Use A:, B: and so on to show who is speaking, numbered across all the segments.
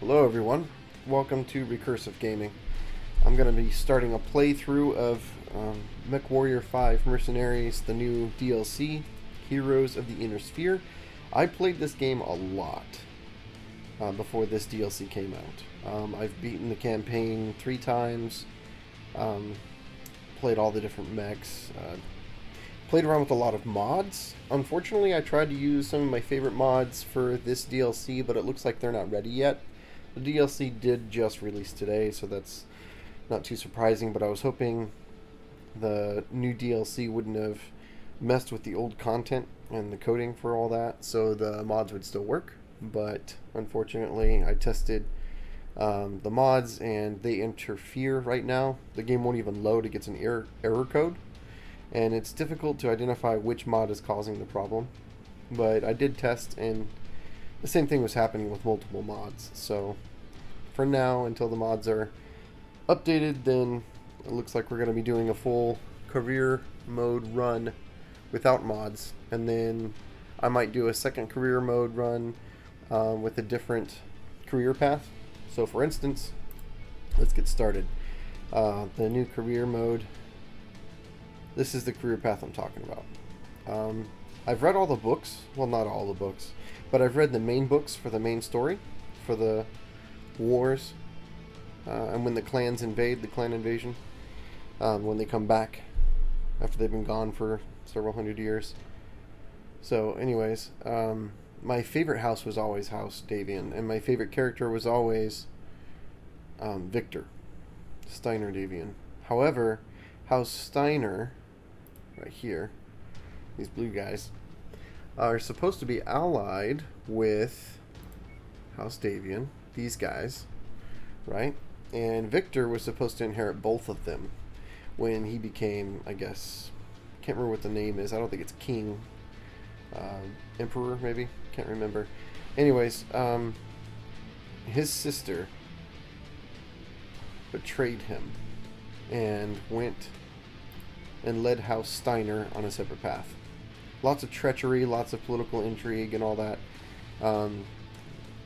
A: Hello everyone, welcome to Recursive Gaming. I'm going to be starting a playthrough of MechWarrior 5 Mercenaries, the new DLC, Heroes of the Inner Sphere. I played this game a lot before this DLC came out. I've beaten the campaign 3 times, played all the different mechs, played around with a lot of mods. Unfortunately, I tried to use some of my favorite mods for this DLC, but it looks like they're not ready yet. The DLC did just release today, so that's not too surprising, but I was hoping the new DLC wouldn't have messed with the old content and the coding for all that, so the mods would still work. But unfortunately, I tested the mods and they interfere right now. The game won't even load, it gets an error code, and it's difficult to identify which mod is causing the problem. But I did test, and the same thing was happening with multiple mods. So for now, until the mods are updated, then it looks like we're going to be doing a full career mode run without mods, and then I might do a second career mode run with a different career path. So for instance, let's get started. The new career mode, this is the career path I'm talking about. I've read all the books, well, not all the books, but I've read the main books for the main story, for the wars, and when the clans invade, the clan invasion, when they come back after they've been gone for several hundred years. So anyways, my favorite house was always House Davian, and my favorite character was always Victor, Steiner Davian. However, House Steiner, right here, these blue guys, are supposed to be allied with House Davian, these guys, right? And Victor was supposed to inherit both of them when he became, I guess, can't remember what the name is. I don't think it's King, Emperor maybe, can't remember. Anyways, his sister betrayed him and went and led House Steiner on a separate path. Lots of treachery, lots of political intrigue and all that.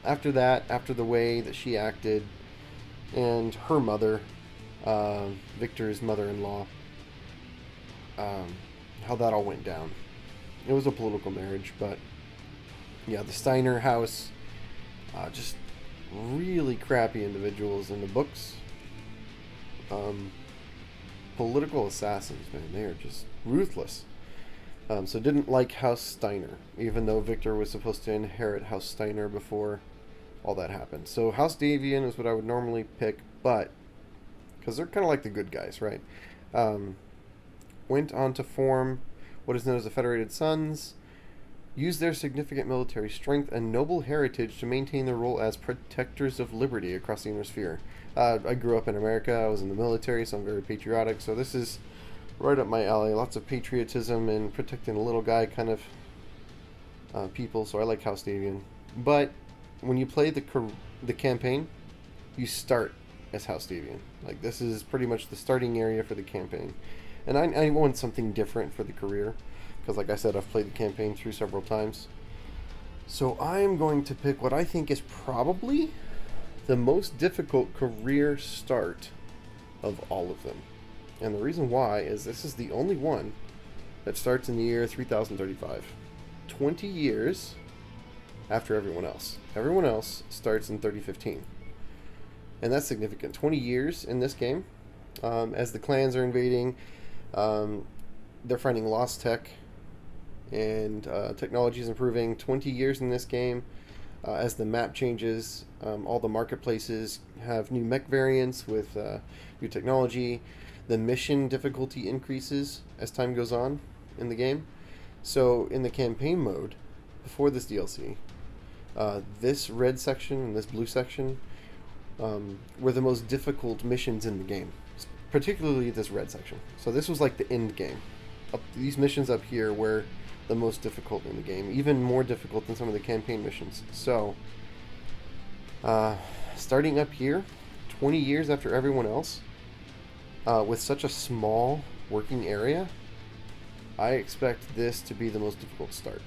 A: After that, after the way that she acted, and her mother, Victor's mother-in-law, how that all went down. It was a political marriage, but yeah, the Steiner house, just really crappy individuals in the books. Political assassins, man, they are just ruthless. So didn't like House Steiner, even though Victor was supposed to inherit House Steiner before all that happened. So House Davian is what I would normally pick, but because they're kind of like the good guys, right? Went on to form what is known as the Federated Sons, used their significant military strength and noble heritage to maintain their role as protectors of liberty across the inner sphere. I grew up in America, I was in the military, so I'm very patriotic, so this is right up my alley. Lots of patriotism and protecting the little guy kind of people, so I like House Davian. But when you play the campaign, you start as House Davian. Like, this is pretty much the starting area for the campaign. And I want something different for the career, because like I said, I've played the campaign through several times. So I'm going to pick what I think is probably the most difficult career start of all of them. And the reason why is this is the only one that starts in the year 3035. 20 years after everyone else. Everyone else starts in 3015. And that's significant. 20 years in this game. As the clans are invading, they're finding Lostech, and technology is improving. 20 years in this game. As the map changes, all the marketplaces have new mech variants with new technology. The mission difficulty increases as time goes on in the game. So in the campaign mode, before this DLC, this red section and this blue section were the most difficult missions in the game, particularly this red section. So this was like the end game. These missions up here were the most difficult in the game, even more difficult than some of the campaign missions. So starting up here, 20 years after everyone else, with such a small working area, I expect this to be the most difficult start.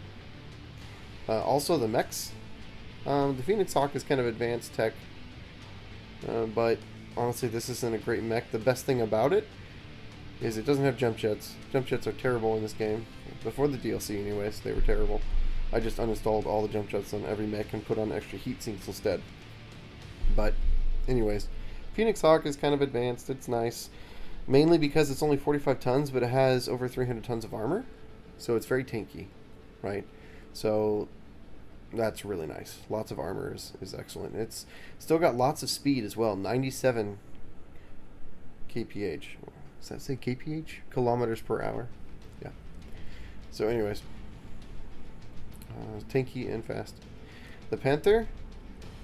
A: Also, the mechs. The Phoenix Hawk is kind of advanced tech. but honestly, this isn't a great mech. The best thing about it is it doesn't have jump jets. Jump jets are terrible in this game. Before the DLC anyways, they were terrible. I just uninstalled all the jump jets on every mech and put on extra heat sinks instead. But anyways, Phoenix Hawk is kind of advanced. It's nice. Mainly because it's only 45 tons, but it has over 300 tons of armor. So it's very tanky, right? So that's really nice. Lots of armor is excellent. It's still got lots of speed as well. 97 kph. Does that say kph? Kilometers per hour. Yeah. So anyways, tanky and fast. The Panther,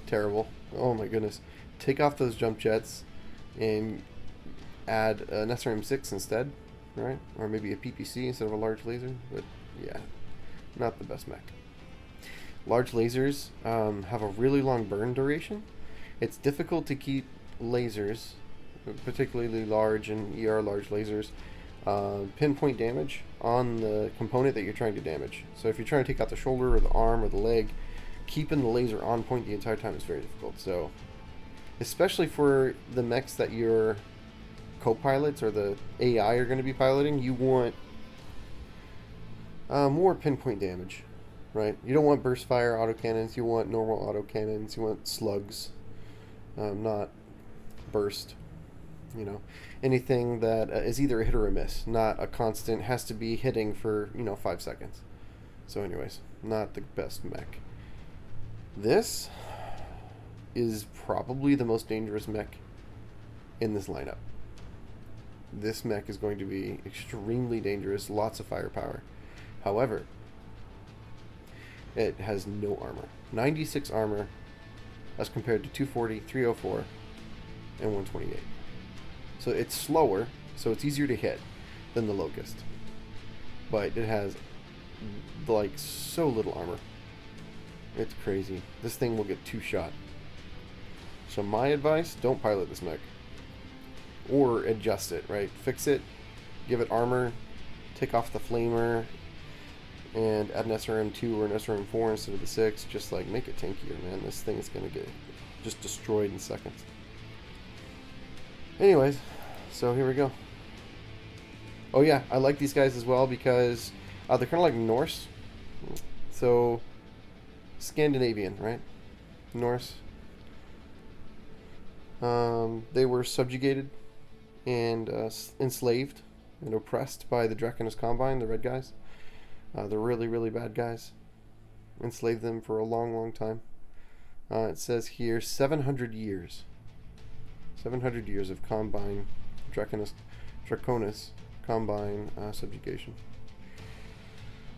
A: terrible. Oh my goodness. Take off those jump jets and add an SRM6 instead, right? Or maybe a PPC instead of a large laser. But yeah, not the best mech. Large lasers have a really long burn duration. It's difficult to keep lasers, particularly large and ER large lasers, pinpoint damage on the component that you're trying to damage. So if you're trying to take out the shoulder or the arm or the leg, keeping the laser on point the entire time is very difficult. So especially for the mechs that your co-pilots or the AI are going to be piloting, you want more pinpoint damage, right? You don't want burst fire autocannons, you want normal autocannons, you want slugs, not burst. You know, anything that is either a hit or a miss, not a constant, has to be hitting for, 5 seconds. So anyways, not the best mech. This is probably the most dangerous mech in this lineup. This mech is going to be extremely dangerous, lots of firepower. However, it has no armor. 96 armor as compared to 240, 304, and 128. So it's slower, so it's easier to hit than the Locust. But it has, like, so little armor. It's crazy. This thing will get 2 shot. So my advice, don't pilot this mech. Or adjust it, right? Fix it, give it armor, take off the flamer, and add an SRM2 or an SRM4 instead of the 6. Just, like, make it tankier, man. This thing is going to get just destroyed in seconds. Anyways, so here we go. Oh yeah, I like these guys as well because they're kind of like Norse. So, Scandinavian, right? Norse. They were subjugated and enslaved and oppressed by the Draconis Combine, the red guys. They're really, really bad guys. Enslaved them for a long, long time. It says here 700 years. 700 years of Combine, Draconis Combine subjugation.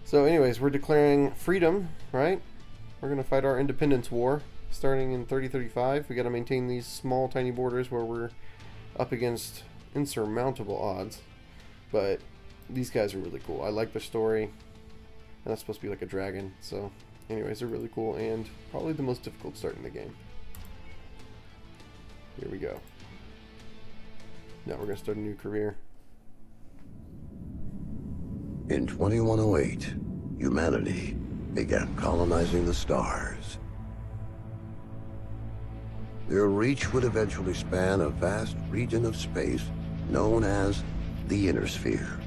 A: So anyways, we're declaring freedom, right? We're going to fight our independence war starting in 3035. We got to maintain these small, tiny borders where we're up against insurmountable odds. But these guys are really cool. I like their story. And that's supposed to be like a dragon. So anyways, they're really cool and probably the most difficult start in the game. Here we go. Now we're going to start a new career.
B: In 2108, humanity began colonizing the stars. Their reach would eventually span a vast region of space known as the Inner Sphere.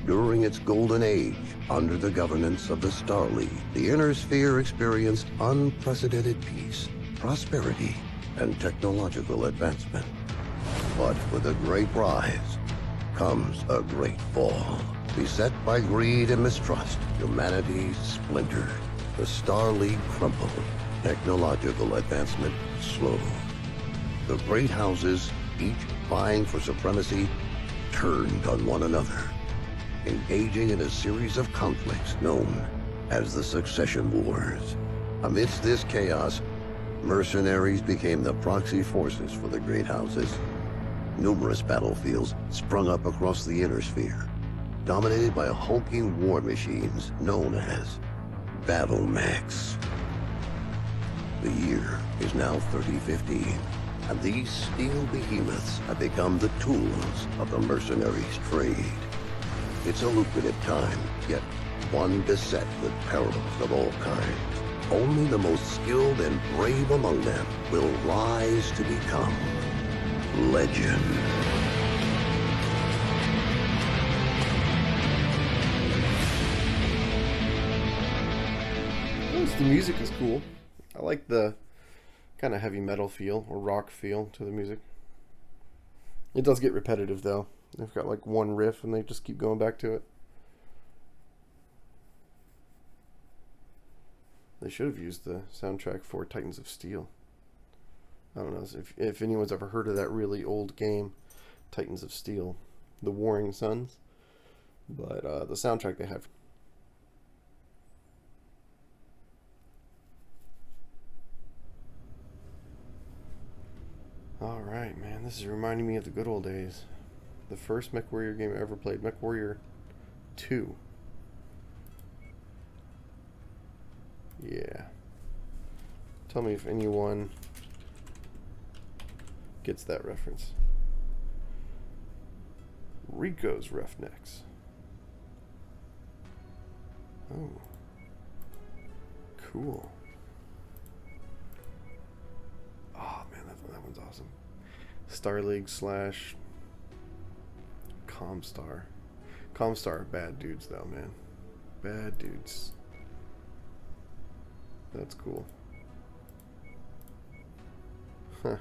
B: During its golden age, under the governance of the Star League, the Inner Sphere experienced unprecedented peace, prosperity, and technological advancement. But with a great rise comes a great fall. Beset by greed and mistrust, humanity splintered. The Star League crumbled. Technological advancement slowed. The great houses, each vying for supremacy, turned on one another, engaging in a series of conflicts known as the Succession Wars. Amidst this chaos, mercenaries became the proxy forces for the great houses. Numerous battlefields sprung up across the Inner Sphere, dominated by hulking war machines known as battle mechs. The year is now 3015, and these steel behemoths have become the tools of the mercenaries' trade. It's a lucrative time, yet one beset with perils of all kinds. only the most skilled and brave among them will rise to become legend.
A: The music is cool. I like the kind of heavy metal feel or rock feel to the music. It does get repetitive though. They've got like one riff and they just keep going back to it. They should have used the soundtrack for Titans of Steel. I don't know if anyone's ever heard of that really old game, Titans of Steel, the Warring Sons. But the soundtrack they have. Alright, man, this is reminding me of the good old days. The first MechWarrior game I ever played, MechWarrior 2. Yeah. Tell me if anyone gets that reference. Rico's Roughnecks. Oh. Cool. Oh man, that one's awesome. Star League slash Comstar. Comstar, bad dudes though, man. Bad dudes. That's cool. Huh.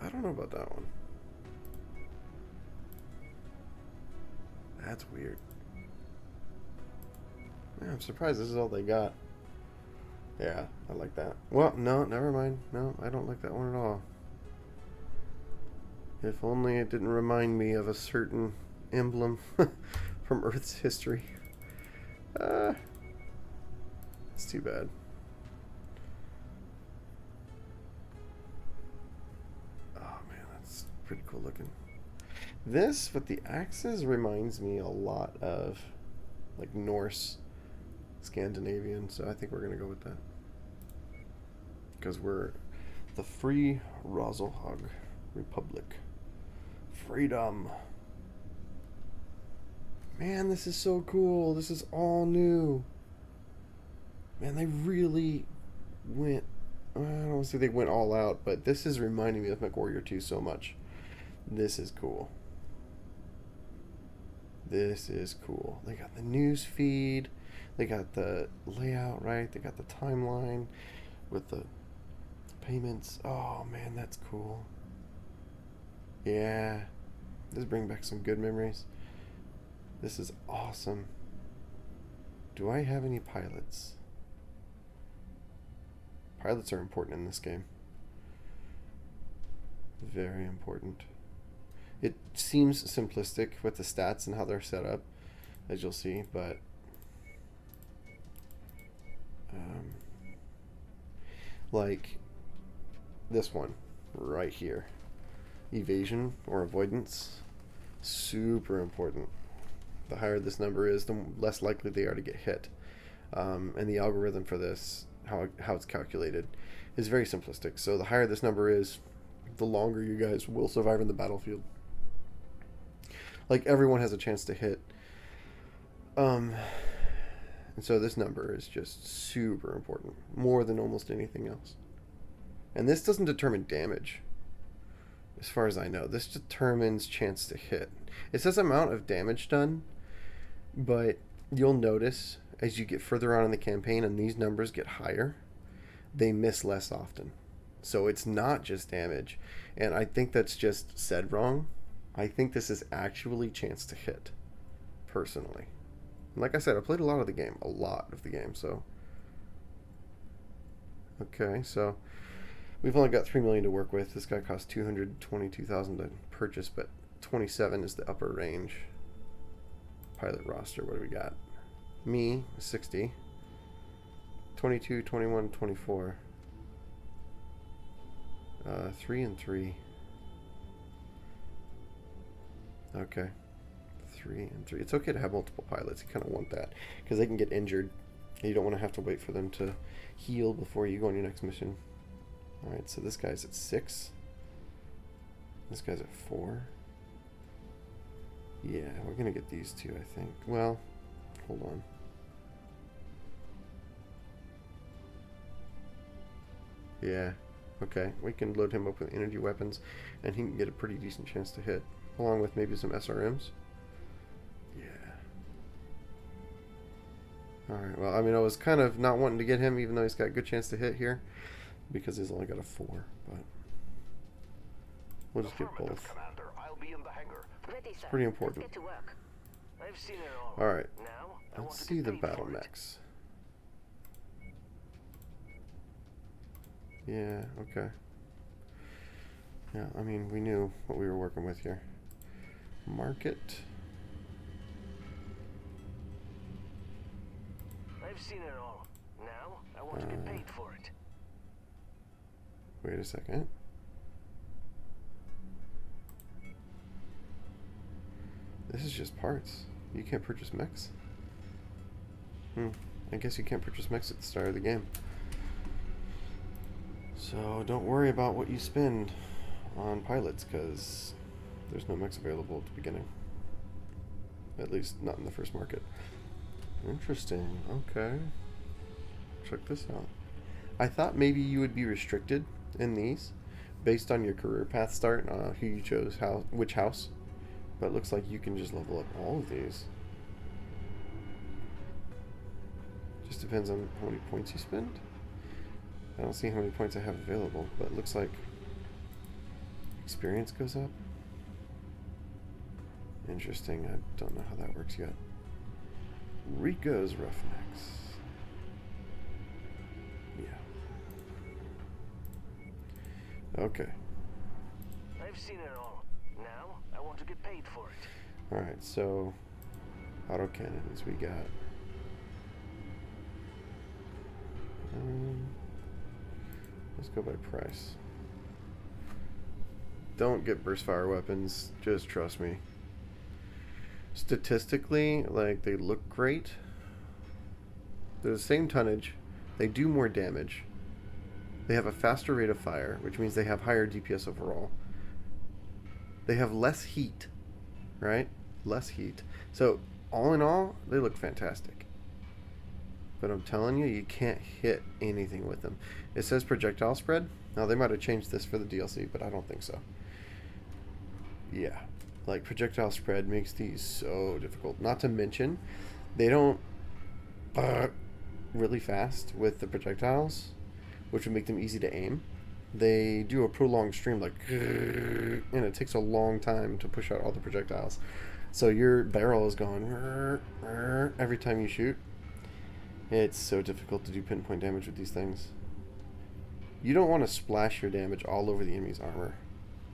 A: I don't know about that one. That's weird. Yeah, I'm surprised this is all they got. Yeah, I like that. Well, no, never mind. No, I don't like that one at all. If only it didn't remind me of a certain emblem from Earth's history. It's too bad. Oh man, that's pretty cool looking. This, with the axes, reminds me a lot of like Norse, Scandinavian, so I think we're gonna go with that. Because we're the Free Rosalhog Republic. Freedom. Man, this is so cool. This is all new. Man, they really went, I don't want to say they went all out, but this is reminding me of MechWarrior 2 so much. This is cool. This is cool. They got the news feed. They got the layout, right? They got the timeline with the payments. Oh man, that's cool. Yeah. This brings back some good memories. This is awesome. Do I have any pilots? Pilots are important in this game. Very important. It seems simplistic with the stats and how they're set up, as you'll see, but like this one right here, evasion or avoidance, super important. The higher this number is, the less likely they are to get hit. And the algorithm for this, how it's calculated, is very simplistic. So the higher this number is, the longer you guys will survive in the battlefield. Like everyone has a chance to hit. And so this number is just super important, more than almost anything else. And this doesn't determine damage, as far as I know. This determines chance to hit. It says amount of damage done, but you'll notice as you get further on in the campaign and these numbers get higher, they miss less often. So it's not just damage. And I think that's just said wrong. I think this is actually chance to hit, personally. And like I said, I played a lot of the game, so. Okay, so we've only got 3 million to work with. This guy costs 222,000 to purchase, but 27 is the upper range. Pilot roster, what do we got? Me, 60. 22, 21, 24. 3 and 3. Okay. 3 and 3. It's okay to have multiple pilots. You kind of want that because they can get injured. And you don't want to have to wait for them to heal before you go on your next mission. Alright, so this guy's at 6. This guy's at 4. Yeah, we're gonna get these two, I think. Well, hold on. Yeah, okay. We can load him up with energy weapons, and he can get a pretty decent chance to hit, along with maybe some SRMs. Yeah. Alright, well, I mean, I was kind of not wanting to get him, even though he's got a good chance to hit here, because he's only got a 4, but we'll just get both.
C: Commander, I'll be in the hangar.
D: Ready,
A: It's
D: sir.
A: pretty important.
D: Let's get to work.
C: I've seen it all.
A: Alright,
C: Now, I want
A: let's
C: to
A: see
C: get
A: the
C: paid
A: battle
C: for it.
A: mechs. Yeah, okay. Yeah, I mean, we knew what we were working with here. Market.
C: I've seen it all. Now, I want to get paid for it.
A: Wait a second. This is just parts. You can't purchase mechs? I guess you can't purchase mechs at the start of the game. So don't worry about what you spend on pilots, because there's no mechs available at the beginning. At least not in the first market. Interesting. Okay. Check this out. I thought maybe you would be restricted in these based on your career path start, who you chose, which house. But it looks like you can just level up all of these. Just depends on how many points you spend. I don't see how many points I have available, but it looks like experience goes up. Interesting. I don't know how that works yet. Rico's Roughnecks. Yeah. Okay.
C: I've seen it all. Now, I want to get paid for it.
A: Alright, so autocannons we got. Let's go by price. Don't get burst fire weapons, just trust me. Statistically, like, they look great. They're the same tonnage. They do more damage. They have a faster rate of fire, which means they have higher DPS overall. They have less heat, right? Less heat. So, all in all, they look fantastic. But I'm telling you, you can't hit anything with them. It says projectile spread. Now, they might have changed this for the DLC, but I don't think so. Yeah. Like, projectile spread makes these so difficult. Not to mention, they don't really fast with the projectiles, which would make them easy to aim. They do a prolonged stream, like, and it takes a long time to push out all the projectiles. So your barrel is going every time you shoot. It's so difficult to do pinpoint damage with these things. You don't want to splash your damage all over the enemy's armor.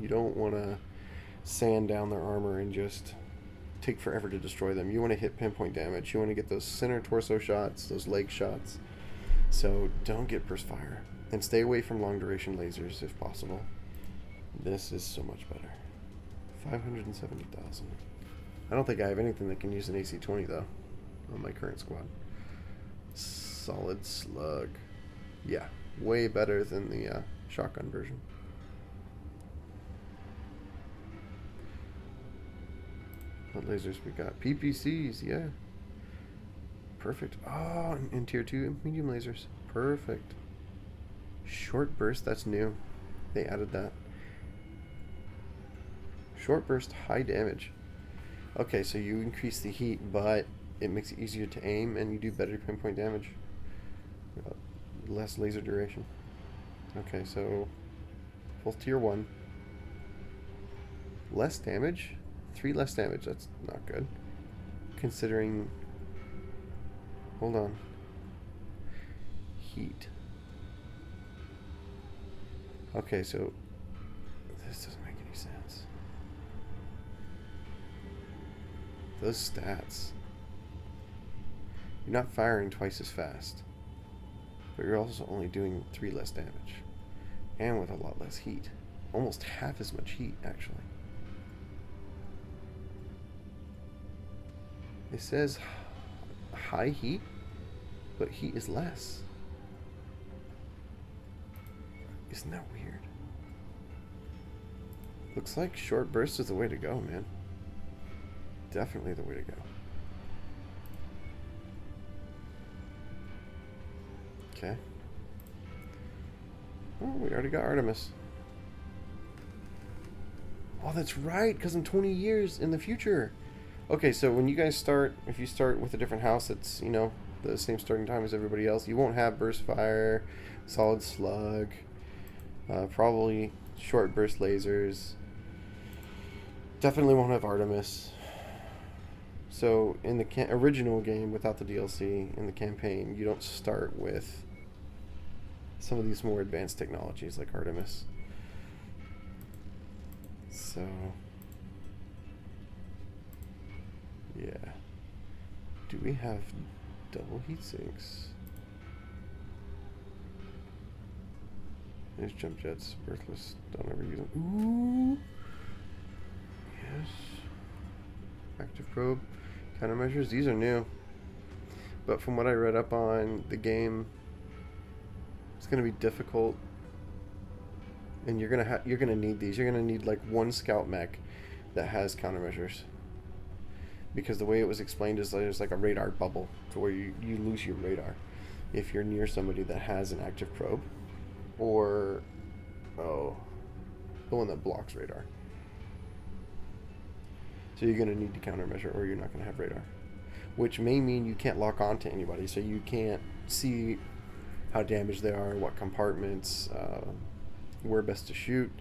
A: You don't want to sand down their armor and just take forever to destroy them. You want to hit pinpoint damage. You want to get those center torso shots, those leg shots. So don't get burst fire. And stay away from long duration lasers if possible. This is so much better. 570,000. I don't think I have anything that can use an AC-20 though on my current squad. Solid slug. Yeah, way better than the shotgun version. What lasers we got? PPCs, yeah. Perfect. Oh, in tier 2, medium lasers. Perfect. Short burst, that's new. They added that. Short burst, high damage. Okay, so you increase the heat, but it makes it easier to aim, and you do better pinpoint damage. Less laser duration. Okay, so full tier 1. Less damage? 3 less damage, that's not good. Considering... Hold on. Heat. Okay, so... This doesn't make any sense. Those stats. You're not firing twice as fast. But you're also only doing 3 less damage. And with a lot less heat. Almost half as much heat, actually. It says high heat, but heat is less. Isn't that weird? Looks like short burst is the way to go, man. definitely the way to go. Okay. Oh, we already got Artemis. Oh, that's right, because I'm 20 years in the future. Okay, so when you guys start, if you start with a different house that's, you know, the same starting time as everybody else, you won't have burst fire, solid slug, probably short burst lasers. Definitely won't have Artemis. So in the original game, without the DLC, in the campaign, you don't start with some of these more advanced technologies like Artemis. So, yeah. Do we have double heat sinks? There's jump jets, worthless. Don't ever use them. Ooh. Yes. Active probe. Countermeasures. These are new. But from what I read up on the game, it's going to be difficult. And you're gonna need these. You're gonna need like one scout mech that has countermeasures. Because the way it was explained is there's like a radar bubble to where you lose your radar if you're near somebody that has an active probe. Or the one that blocks radar. So you're gonna need to countermeasure or you're not gonna have radar. Which may mean you can't lock on to anybody, so you can't see how damaged they are, what compartments, where best to shoot.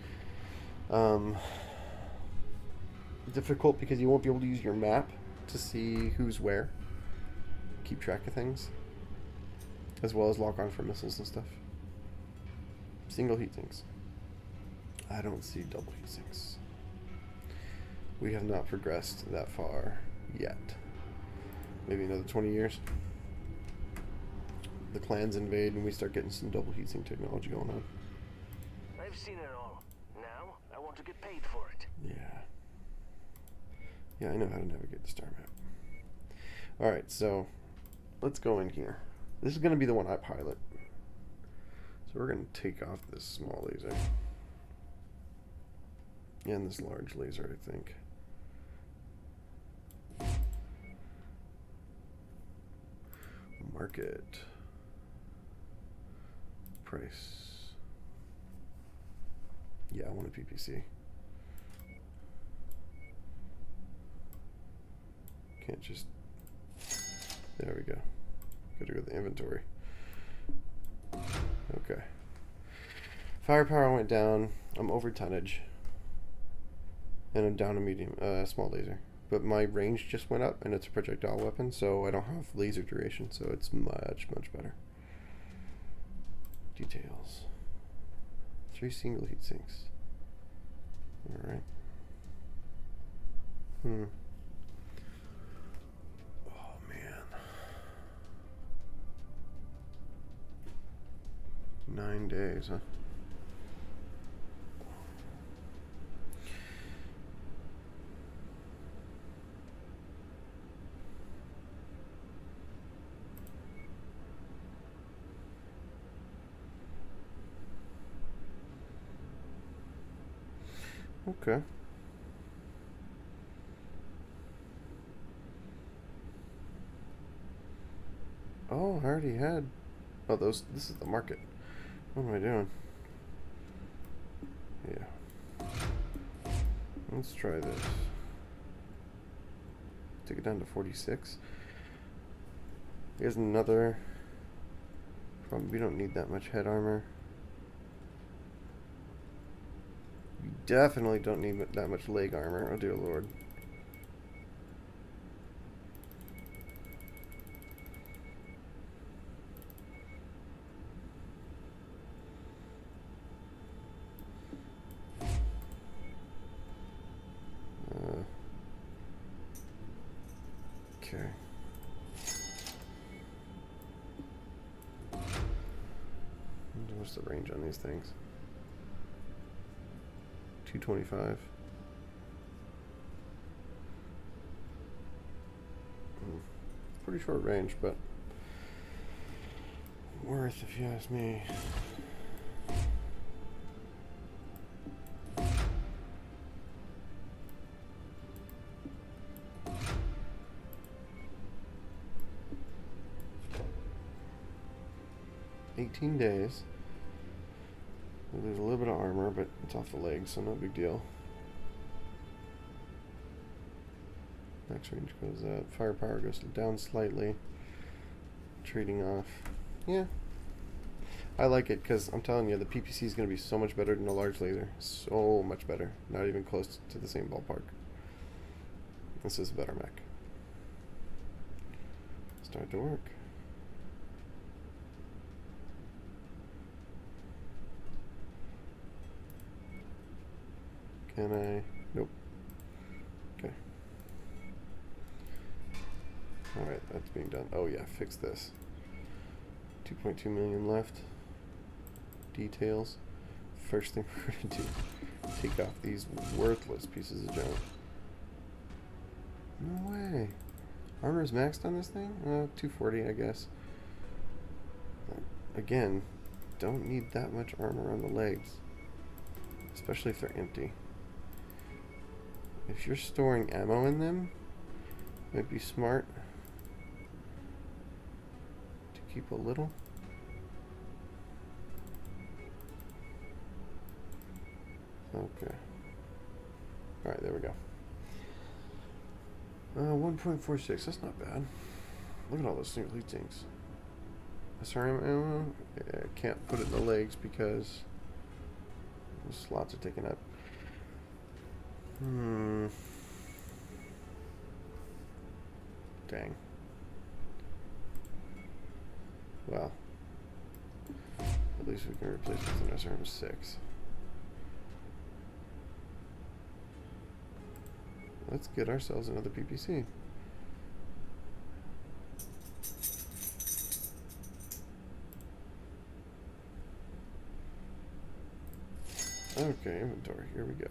A: Difficult because you won't be able to use your map to see who's where. Keep track of things. As well as lock on for missiles and stuff. Single heat sinks. I don't see double heat sinks. We have not progressed that far yet. Maybe another 20 years. The clans invade and we start getting some double heatsink technology going on.
C: I've seen it all. Now, I want to get paid for it.
A: Yeah. Yeah, I know how to navigate the star map. Alright, so let's go in here. This is going to be the one I pilot. So we're going to take off this small laser. And this large laser, I think. Market. Price. Yeah, I want a PPC. Can't just... There we go. Gotta go to the inventory. Okay. Firepower went down. I'm over tonnage. And I'm down a medium, small laser. But my range just went up, and it's a projectile weapon, so I don't have laser duration, so it's much, much better. Details. 3 single heat sinks. Alright. Oh, man. 9 days, huh? Okay. Oh, I already had... Oh, this is the market. What am I doing? Yeah. Let's try this. Take it down to 46. Here's another... We don't need that much head armor. You definitely don't need that much leg armor. Oh dear lord. Okay. What's the range on these things? 225. Pretty short range, but worth if you ask me. 18 days. There's a little bit of armor, but it's off the legs, so no big deal. Max range goes up. Firepower goes down slightly. Trading off. Yeah. I like it because I'm telling you, the PPC is going to be so much better than a large laser. So much better. Not even close to the same ballpark. This is a better mech. Start to work. Can I? Nope. Okay. Alright, that's being done. Oh yeah, fix this. 2.2 million left. Details. First thing we're going to do, take off these worthless pieces of junk. No way. Armor's maxed on this thing? 240, I guess. Again, don't need that much armor on the legs. Especially if they're empty. If you're storing ammo in them, it might be smart to keep a little. Okay. Alright, there we go. 1.46, that's not bad. Look at all those single lead things. SRM ammo? Yeah, can't put it in the legs because the slots are taken up. Dang. Well, at least we can replace it with an SRM-6. Let's get ourselves another PPC. Okay, inventory, here we go.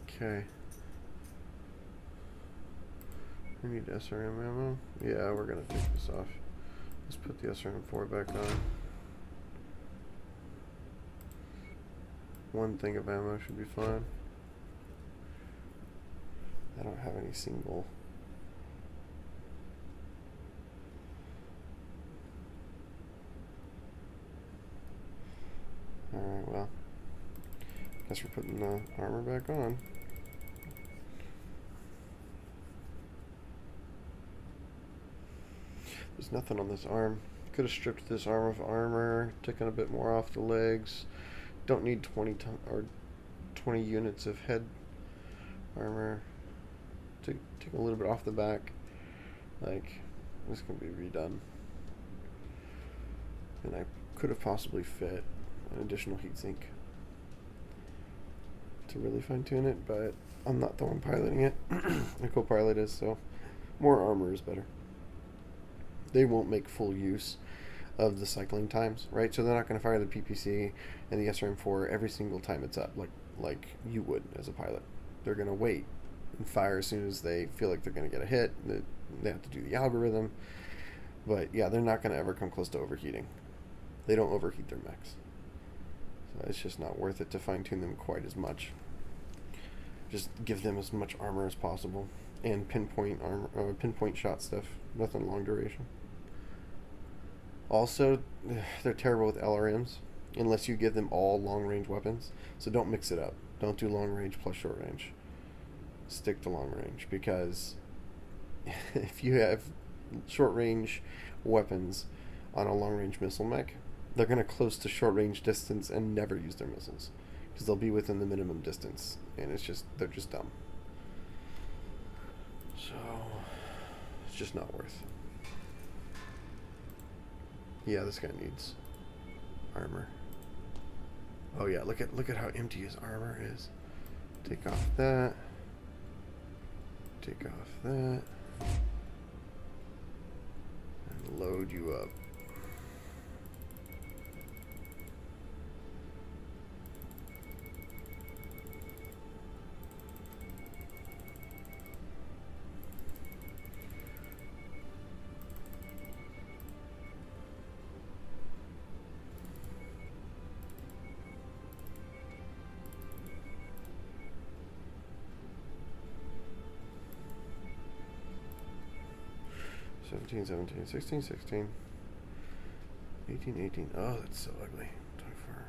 A: Okay. We need SRM ammo. Yeah, we're gonna take this off. Let's put the SRM-4 back on. One thing of ammo should be fine. I don't have any single. Alright, well. Guess we're putting the armor back on. There's nothing on this arm. Could have stripped this arm of armor, taken a bit more off the legs. Don't need 20 units of head armor. Take a little bit off the back. Like, this can be redone. And I could have possibly fit an additional heatsink to really fine tune it, but I'm not the one piloting it. The co-pilot is, so more armor is better. They won't make full use of the cycling times, right? So they're not going to fire the PPC and the SRM-4 every single time it's up, like you would as a pilot. They're going to wait and fire as soon as they feel like they're going to get a hit. They have to do the algorithm. But yeah, they're not going to ever come close to overheating. They don't overheat their mechs. So it's just not worth it to fine-tune them quite as much. Just give them as much armor as possible. And pinpoint armor, pinpoint shot stuff. Nothing long duration. Also, they're terrible with LRMs unless you give them all long-range weapons. So don't mix it up. Don't do long-range plus short-range. Stick to long-range, because if you have short-range weapons on a long-range missile mech, they're going to close to short-range distance and never use their missiles because they'll be within the minimum distance, and they're just dumb. So it's just not worth. Yeah, this guy needs armor. Oh yeah, look at how empty his armor is. Take off that. Take off that. And load you up. 17, 17, 16, 16. 18, 18. Oh, that's so ugly. 24,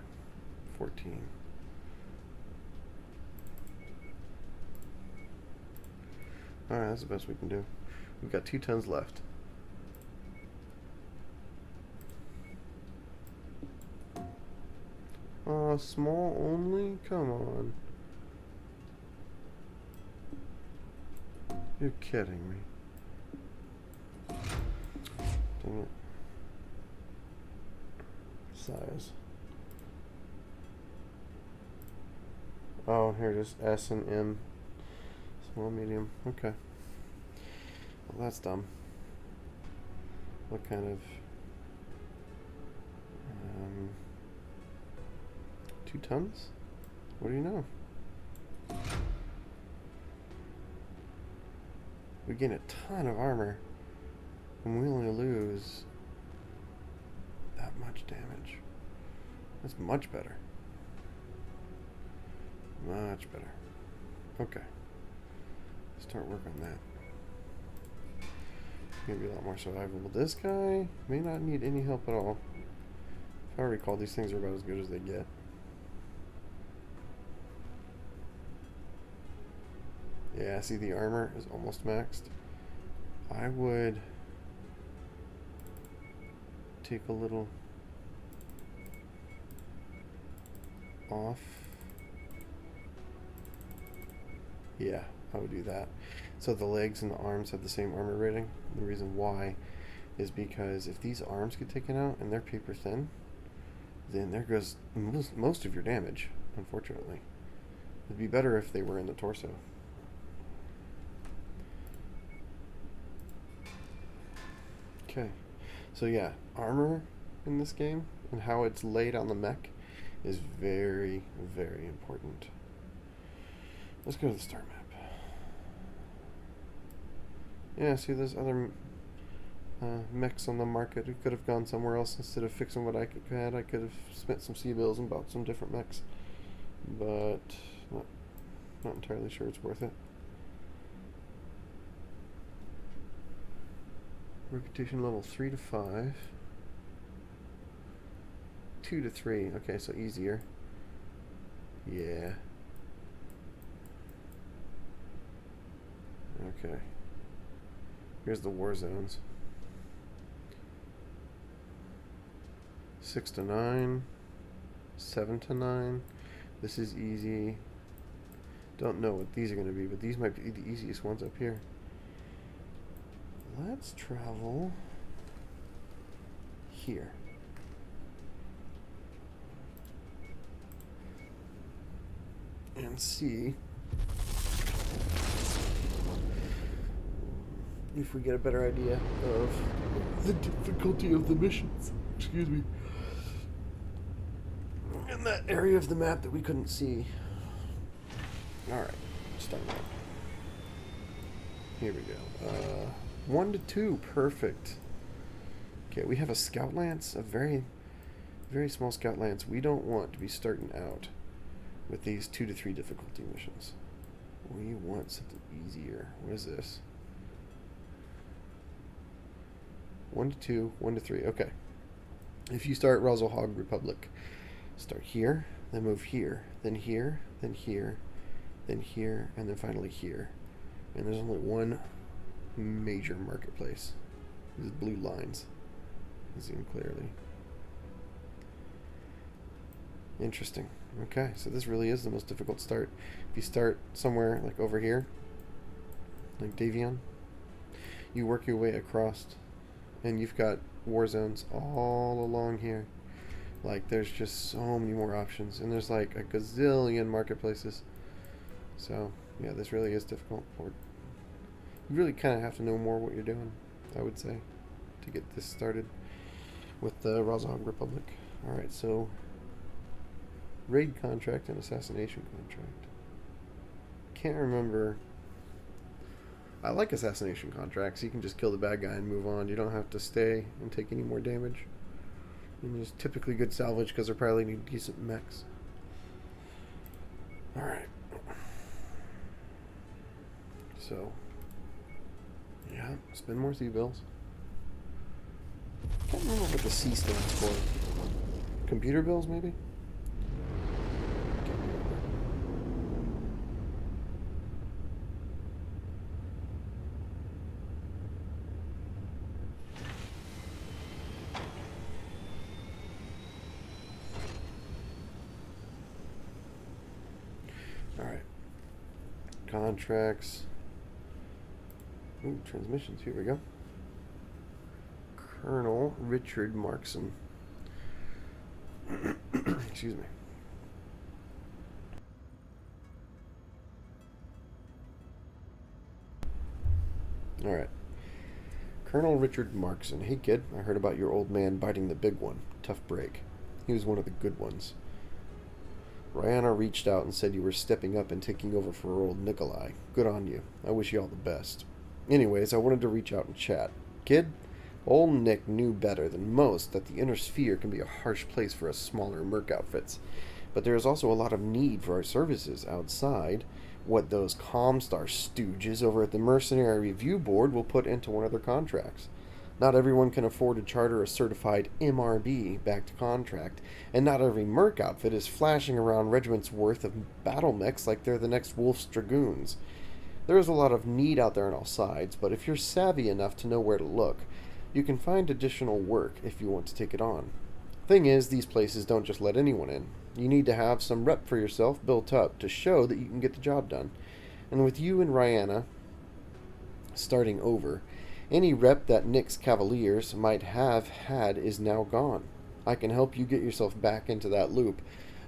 A: 14. Alright, that's the best we can do. We've got 2 tons left. Small only? Come on. You're kidding me. Dang it. Size. Oh, here it is. S and M. Small, medium. Okay. Well, that's dumb. What kind of... 2 tons? What do you know? We gain a ton of armor, and we only lose that much damage. That's much better. Much better. Okay. Start work on that. Maybe a lot more survivable. This guy may not need any help at all. If I recall, these things are about as good as they get. Yeah, see, the armor is almost maxed. I would take a little off. Yeah, I would do that. So the legs and the arms have the same armor rating. The reason why is because if these arms get taken out and they're paper thin, then there goes most of your damage, unfortunately. It'd be better if they were in the torso. Okay, so yeah, armor in this game and how it's laid on the mech is very, very important. Let's go to the star map. Yeah, see, there's other mechs on the market. We could have gone somewhere else instead of fixing what I had. I could have spent some C-bills and bought some different mechs, but not entirely sure it's worth it. Reputation level 3 to 5. 2 to 3. Okay, so easier. Yeah. Okay. Here's the war zones. 6 to 9. 7 to 9. This is easy. Don't know what these are going to be, but these might be the easiest ones up here. Let's travel here. And see if we get a better idea of the difficulty of the missions. Excuse me. In that area of the map that we couldn't see. Alright, start map. Here we go. 1 to 2, perfect. Okay, we have a scout lance, a very, very small scout lance. We don't want to be starting out with these 2 to 3 difficulty missions. We want something easier. What is this? 1 to 2, 1 to 3. Okay. If you start Hog Republic, start here, then move here, then here, then here, then here, and then finally here. And there's only one major marketplace. These blue lines. You can see them clearly. Interesting. Okay, so this really is the most difficult start. If you start somewhere like over here, like Davion, you work your way across, and you've got war zones all along here. Like, there's just so many more options, and there's like a gazillion marketplaces. So, yeah, this really is difficult. You really kind of have to know more what you're doing, I would say, to get this started with the Hog Republic. Alright, so raid contract and assassination contract. Can't remember. I like assassination contracts. You can just kill the bad guy and move on. You don't have to stay and take any more damage. And there's typically good salvage because they're probably decent mechs. Alright. So, yeah, spend more C-bills. Can't remember what the C stands for. Computer bills, maybe? Can't remember. Alright. Contracts. Ooh, transmissions. Here we go. Colonel Richard Markson. Excuse me. Alright. Colonel Richard Markson. Hey kid, I heard about your old man biting the big one. Tough break. He was one of the good ones. Rihanna reached out and said you were stepping up and taking over for old Nikolai. Good on you. I wish you all the best. Anyways, I wanted to reach out and chat. Kid, old Nick knew better than most that the inner sphere can be a harsh place for us smaller merc outfits. But there is also a lot of need for our services outside what those Comstar stooges over at the Mercenary Review Board will put into one of their contracts. Not everyone can afford to charter a certified MRB-backed contract, and not every merc outfit is flashing around regiments worth of battle mechs like they're the next Wolf's Dragoons. There is a lot of need out there on all sides, but if you're savvy enough to know where to look, you can find additional work if you want to take it on. Thing is, these places don't just let anyone in. You need to have some rep for yourself built up to show that you can get the job done. And with you and Rihanna starting over, any rep that Nick's Cavaliers might have had is now gone. I can help you get yourself back into that loop,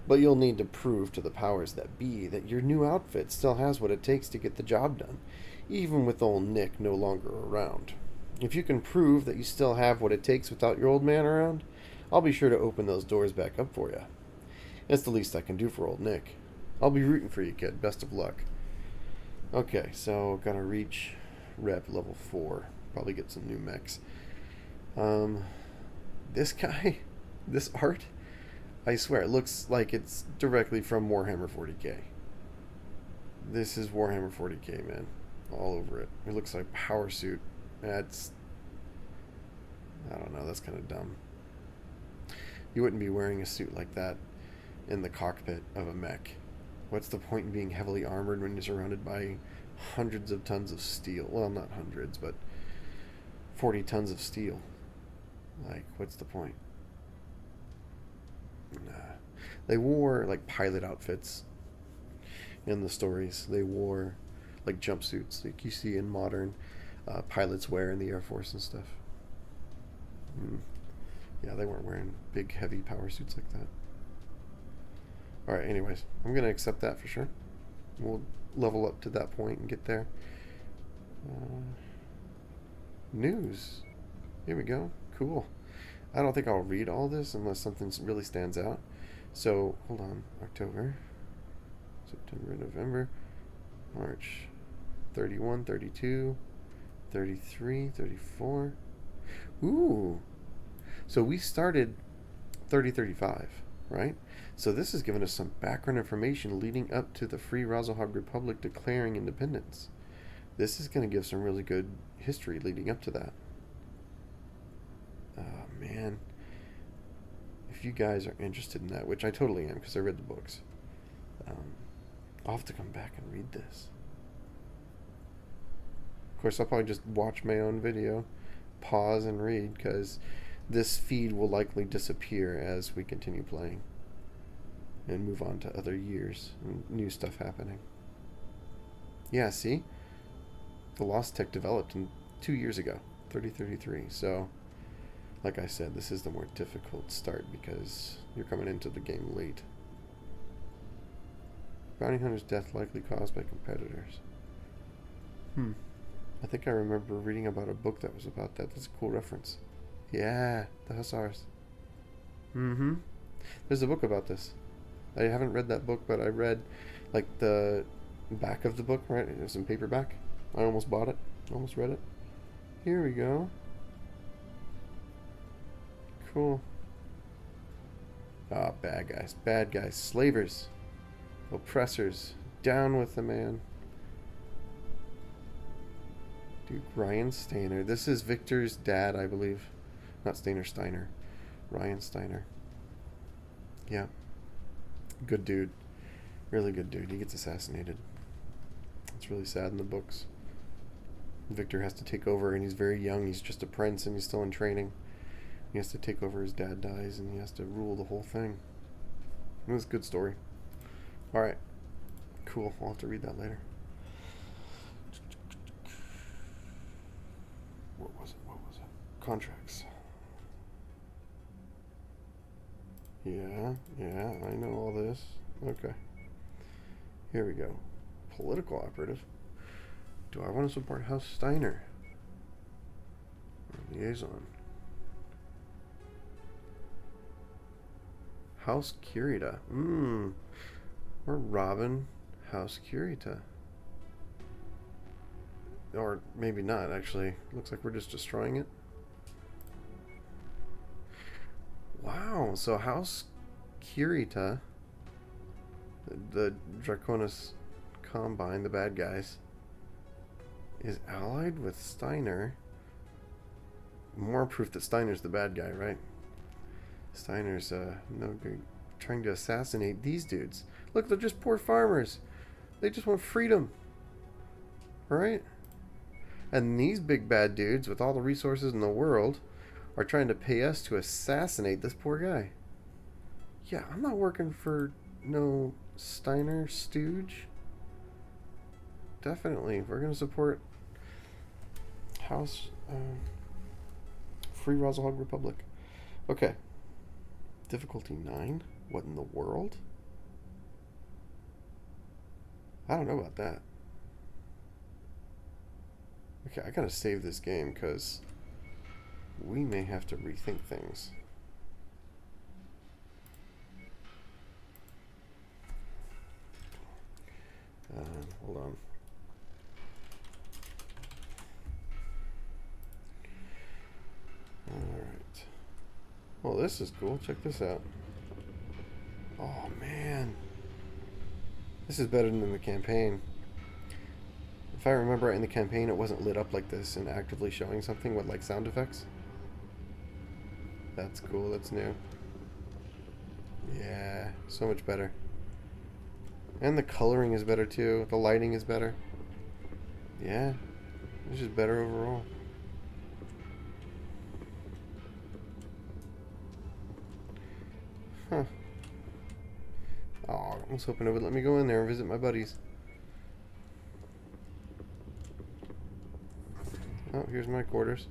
A: but you'll need to prove to the powers that be that your new outfit still has what it takes to get the job done, even with old Nick no longer around. If you can prove that you still have what it takes without your old man around, I'll be sure to open those doors back up for you. It's the least I can do for old Nick. I'll be rooting for you, kid. Best of luck. Okay, so gotta reach rep level 4. Probably get some new mechs. This guy, this art, I swear, it looks like it's directly from Warhammer 40k. This is Warhammer 40k, man. All over it. It looks like power suit. That's, I don't know, that's kind of dumb. You wouldn't be wearing a suit like that in the cockpit of a mech. What's the point in being heavily armored when you're surrounded by hundreds of tons of steel? Well, not hundreds, but 40 tons of steel. Like, what's the point? Nah. They wore, like, pilot outfits in the stories. They wore, like, jumpsuits, like you see in modern pilots wear in the Air Force and stuff. Yeah, they weren't wearing big, heavy power suits like that. Alright, anyways, I'm going to accept that for sure. We'll level up to that point and get there. News. Here we go. Cool. I don't think I'll read all this unless something really stands out. So, hold on. October, September, November, March. 31, 32, 33, 34. Ooh. So we started 3035, right? So this has given us some background information leading up to the Free Razalhog Republic declaring independence. This is going to give some really good history leading up to that. Oh, man. If you guys are interested in that, which I totally am because I read the books, I'll have to come back and read this. Of course, I'll probably just watch my own video, pause and read, because this feed will likely disappear as we continue playing and move on to other years and new stuff happening. Yeah, see? The Lostech developed in 2 years ago, 3033. So, like I said, this is the more difficult start because you're coming into the game late. Bounty hunter's death likely caused by competitors. I think I remember reading about a book that was about that. That's a cool reference. Yeah, the Hussars. There's a book about this. I haven't read that book, but I read like the back of the book, right? It was in paperback. I almost bought it. Almost read it. Here we go. Cool. Ah, bad guys. Bad guys. Slavers. Oppressors. Down with the man. Dude, Ryan Stainer. This is Victor's dad, I believe. Not Stainer, Steiner. Ryan Steiner. Yeah. Good dude. Really good dude. He gets assassinated. It's really sad in the books. Victor has to take over, and he's very young. He's just a prince, and he's still in training. He has to take over. His dad dies, and he has to rule the whole thing. It was a good story. Alright. Cool. I'll have to read that later. What was it? Contracts. Yeah, I know all this. Okay. Here we go. Political operative. Do I want to support House Steiner? Liaison. House Kurita. We're robbing House Kurita. Or maybe not, actually. Looks like we're just destroying it. Wow, so House Kurita, the Draconis Combine, the bad guys, is allied with Steiner. More proof that Steiner's the bad guy, right? Steiner's no good. Trying to assassinate these dudes. Look, they're just poor farmers. They just want freedom. Right? And these big bad dudes with all the resources in the world are trying to pay us to assassinate this poor guy. Yeah, I'm not working for no Steiner stooge. Definitely. We're going to support House Free Razahog Republic. Okay. Difficulty 9? What in the world? I don't know about that. Okay, I gotta save this game because we may have to rethink things. Hold on. Alright. Well, this is cool. Check this out. Oh, man. This is better than the campaign. If I remember right, in the campaign, it wasn't lit up like this and actively showing something with, like, sound effects. That's cool. That's new. Yeah, so much better. And the coloring is better, too. The lighting is better. Yeah, it's just better overall. Huh. Oh, I was hoping it would let me go in there and visit my buddies. Oh, here's my quarters.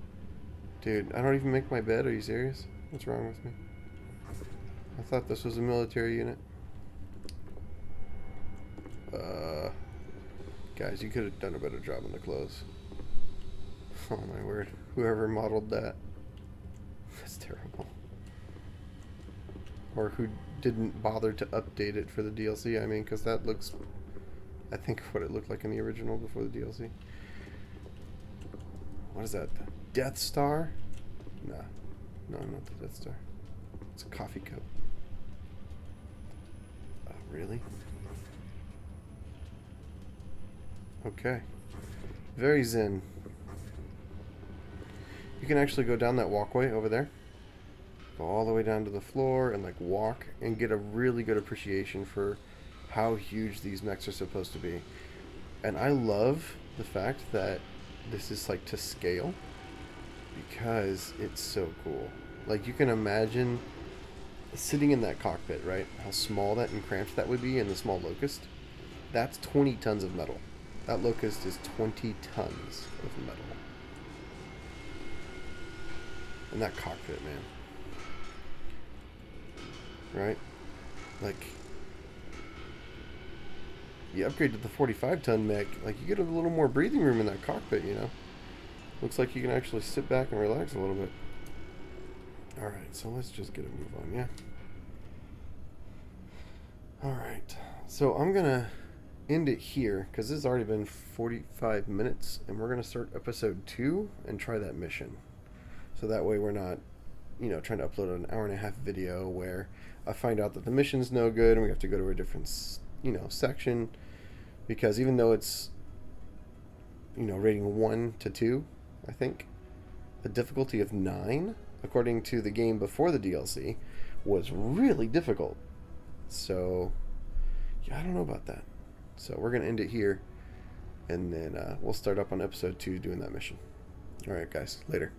A: Dude, I don't even make my bed. Are you serious? What's wrong with me? I thought this was a military unit. Guys, you could have done a better job on the clothes. Oh my word. Whoever modeled that. That's terrible. Or who didn't bother to update it for the DLC, I mean, because that looks, I think, what it looked like in the original before the DLC. What is that? The Death Star? No, not the Death Star. It's a coffee cup. Oh, really? Okay. Very zen. You can actually go down that walkway over there. Go all the way down to the floor and, like, walk and get a really good appreciation for how huge these mechs are supposed to be. And I love the fact that this is, like, to scale because it's so cool. Like, you can imagine sitting in that cockpit, right? How small that and cramped that would be in the small Locust. That's 20 tons of metal. That Locust is 20 tons of metal. And that cockpit, man. Right? Like, you upgrade to the 45-ton mech, like, you get a little more breathing room in that cockpit, you know? Looks like you can actually sit back and relax a little bit. Alright, so let's just get a move on, yeah? Alright, so I'm gonna end it here, because this has already been 45 minutes, and we're gonna start episode 2 and try that mission. So that way we're not, you know, trying to upload an hour-and-a-half video where I find out that the mission's no good and we have to go to a different, you know, section, because even though it's, you know, rating 1 to 2, I think, a difficulty of 9, according to the game before the DLC, was really difficult. So, yeah, I don't know about that. So we're going to end it here, and then we'll start up on episode 2 doing that mission. Alright, guys. Later.